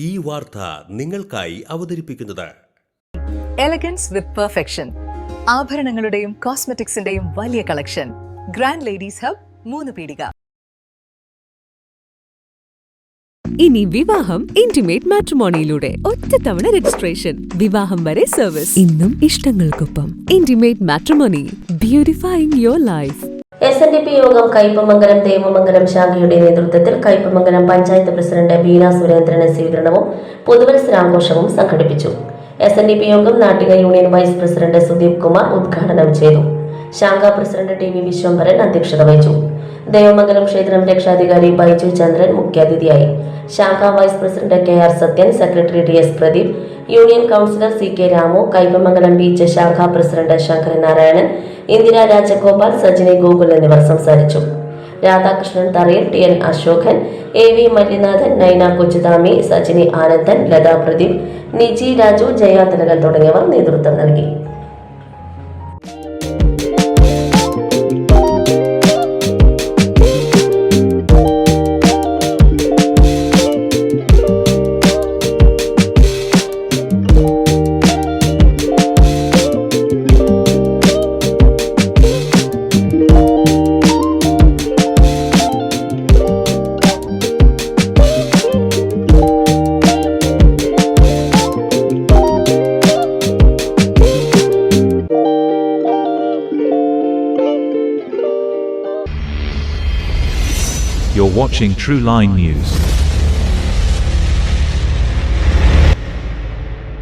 ഈ വാർത്ത നിങ്ങൾക്കായി അവതരിപ്പിക്കുന്നത് എലഗൻസ് വിത്ത് പെർഫെക്ഷൻ. ആഭരണങ്ങളുടെയും കോസ്മെറ്റിക്സിന്റെയും വലിയ കളക്ഷൻ. ഗ്രാൻഡ് ലേഡീസ് ഹബ്, 3 പീടിക. ഇനി വിവാഹം ഇന്റിമേറ്റ് മാട്രിമോണിയിലൂടെ ഒറ്റത്തവണ രജിസ്ട്രേഷൻ, വിവാഹം വരെ സർവീസ്. ഇന്നും ഇഷ്ടങ്ങൾക്കൊപ്പം intimate matrimony, beautifying your life. SNDP യോഗം കയ്പമംഗലം ദേവമംഗലം ശാഖയുടെ നേതൃത്വത്തിൽ കയ്പമംഗലം പഞ്ചായത്ത് പ്രസിഡന്റ് ബീന സുരേന്ദ്രന് സ്വീകരണവും പുതുവത്സരാഘോഷവും സംഘടിപ്പിച്ചു. SNDP യോഗം Nattika union vice president Sudeep Kumar ഉദ്ഘാടനം ചെയ്തു. ശാഖാ പ്രസിഡന്റ് TV വിശ്വംഭരൻ അധ്യക്ഷത വഹിച്ചു. ദേവമംഗലം ക്ഷേത്രം രക്ഷാധികാരി ബൈജു ചന്ദ്രൻ മുഖ്യാതിഥിയായി. ശാഖാ വൈസ് പ്രസിഡന്റ് KR സത്യൻ, secretary DS Pradeep, union councillor CK Ramu, Kaipamangalam beach ശാഖാ പ്രസിഡന്റ് ശങ്കരൻ നാരായണൻ, ഇന്ദിര രാജഗോപാൽ, സജിനി ഗോകുൽ എന്നിവർ സംസാരിച്ചു. രാധാകൃഷ്ണൻ തറയിൽ, TN അശോകൻ, AV മല്ലിനാഥൻ, നൈന കൊച്ചുതാമി, സജിനി ആനന്ദൻ, ലതാ പ്രദീപ്, നിജി രാജു, ജയ തിലകൻ തുടങ്ങിയവർ നേതൃത്വം നൽകി. You're watching True Line News.